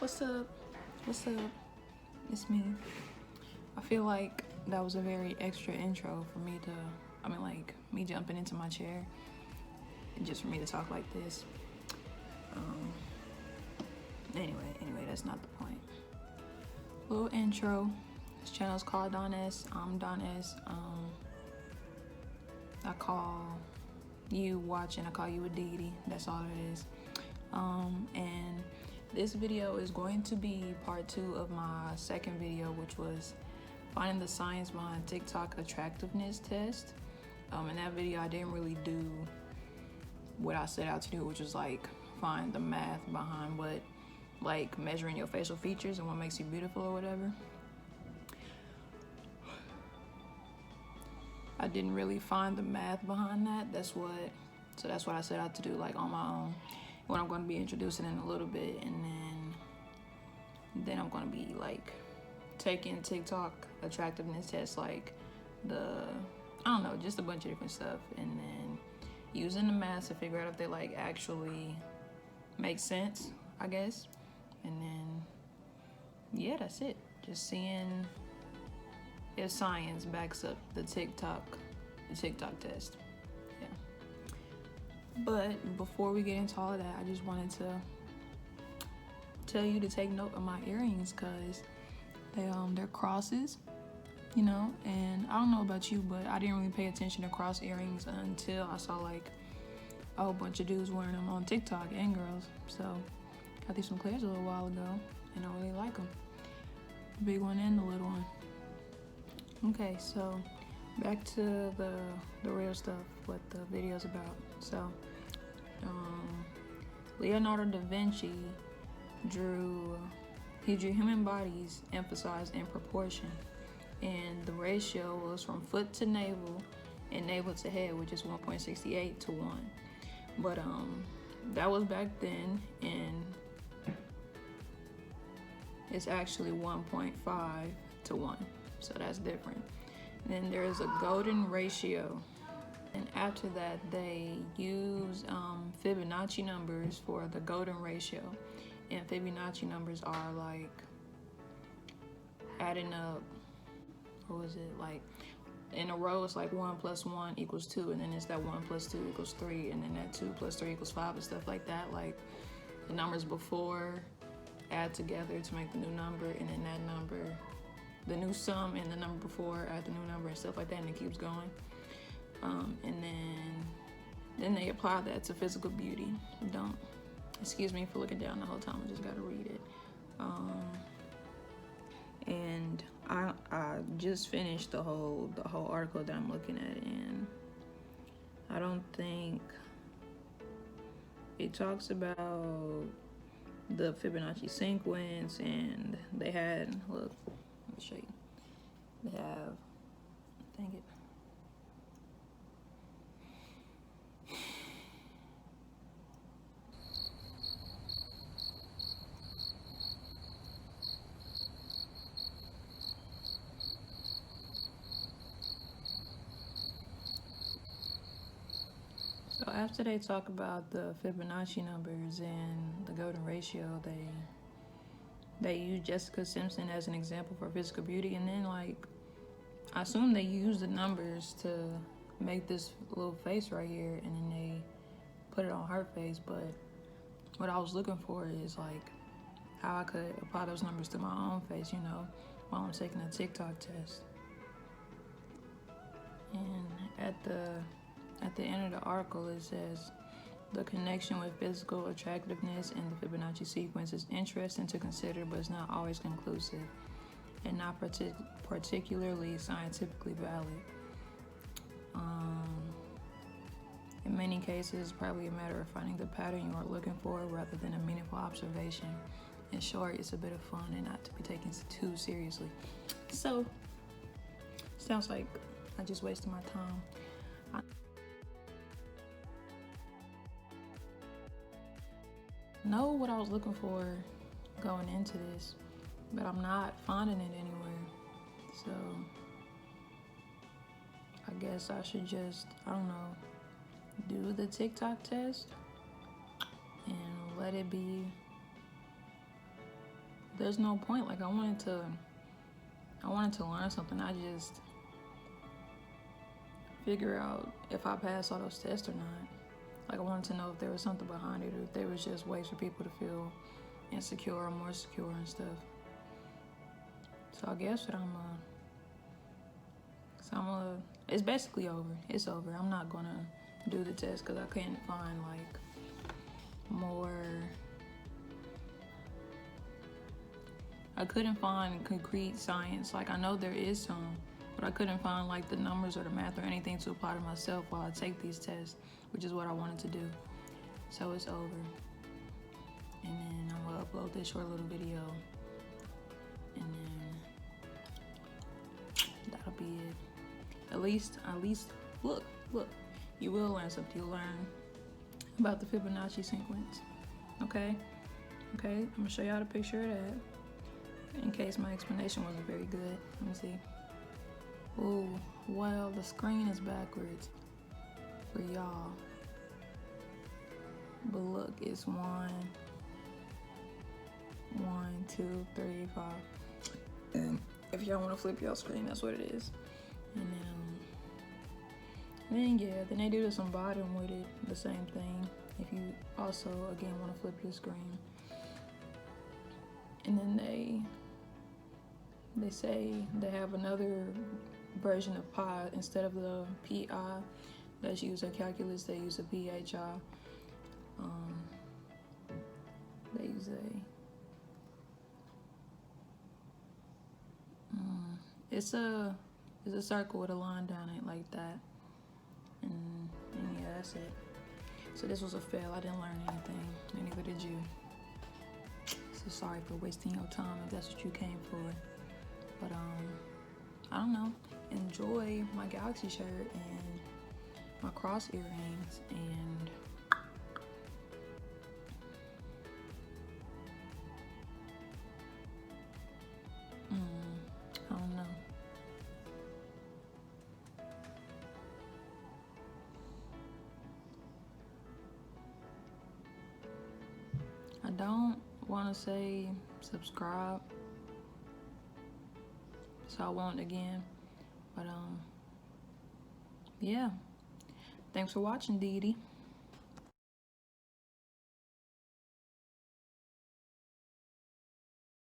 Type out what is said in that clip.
What's up? What's up? It's me. I feel like that was a very extra intro for me to, like me jumping into my chair and just for me to talk like this. Anyway, that's not the point. Little intro. This channel is called Don S. I'm Don S. I call you watching, I call you a deity. That's all it is. And this video is going to be part 2 of my second video, which was finding the science behind TikTok attractiveness test. In that video, I didn't really do what I set out to do, which was like find the math behind what, like measuring your facial features and what makes you beautiful or whatever. I didn't really find the math behind that. So that's what I set out to do, like on my own. What I'm going to be introducing in a little bit, and then I'm going to be like taking TikTok attractiveness tests, like just a bunch of different stuff, and then using the math to figure out if they like actually make sense, I guess. And then yeah, that's it. Just seeing if science backs up the TikTok test. Yeah. But before we get into all of that, I just wanted to tell you to take note of my earrings, cause they're crosses, and I don't know about you, but I didn't really pay attention to cross earrings until I saw like a whole bunch of dudes wearing them on TikTok and girls. So got these from Claire's a little while ago, and I really like them. The big one and the little one. Okay, so back to the real stuff, what the video's about. So Leonardo da Vinci drew human bodies emphasized in proportion, and the ratio was from foot to navel and navel to head, which is 1.68 to 1. But that was back then, and it's actually 1.5 to 1, so that's different. And then there's a golden ratio, and after that they use Fibonacci numbers for the golden ratio. And Fibonacci numbers are like adding up, what was it, like in a row it's like 1 + 1 = 2, and then it's that 1 + 2 = 3, and then that 2 + 3 = 5 and stuff like that. Like the numbers before add together to make the new number, and then that number, the new sum and the number before add the new number and stuff like that, and it keeps going. And then they apply that to physical beauty. Excuse me for looking down the whole time, I just gotta read it. And I just finished the whole article that I'm looking at, and I don't think it talks about the Fibonacci sequence, and they had, look, let me show you. They have, dang it. So after they talk about the Fibonacci numbers and the golden ratio, they use Jessica Simpson as an example for physical beauty, and then like I assume they use the numbers to make this little face right here, and then they put it on her face. But what I was looking for is like how I could apply those numbers to my own face, while I'm taking a TikTok test. And at the end of the article, it says the connection with physical attractiveness and the Fibonacci sequence is interesting to consider, but it's not always conclusive and not particularly scientifically valid. In many cases, it's probably a matter of finding the pattern you are looking for rather than a meaningful observation. In short, it's a bit of fun and not to be taken too seriously. So, sounds like I just wasted my time. I know what I was looking for going into this, but I'm not finding it anywhere. So I guess I should just, do the TikTok test and let it be there's no point. Like I wanted to learn something. I just figure out if I pass all those tests or not. Like I wanted to know if there was something behind it, or if there was just ways for people to feel insecure or more secure and stuff. So I guess what it's basically over. It's over. I'm not gonna do the test because I couldn't find like more. I couldn't find concrete science. Like I know there is some, but I couldn't find like the numbers or the math or anything to apply to myself while I take these tests, which is what I wanted to do. So it's over. And then I'm gonna upload this short little video, and then that'll be it. At least, look, you will learn something. You'll learn about the Fibonacci sequence. Okay, I'm gonna show y'all the picture of that in case my explanation wasn't very good. Let me see. Oh, well, the screen is backwards for y'all. But look, it's 1, 2, 3, 5. And if y'all want to flip your screen, that's what it is. And then they do some bottom with it, the same thing. If you also again want to flip your screen, and then they say they have another version of pi instead of the pi that's used in calculus. They use a phi. They use it's a circle with a line down it like that, and yeah, that's it. So this was a fail. I didn't learn anything, and neither did you. So sorry for wasting your time if that's what you came for. But I don't know. Enjoy my galaxy shirt and my cross earrings, and I don't know. I don't want to say subscribe, so I won't again. But yeah. Thanks for watching, Dee Dee.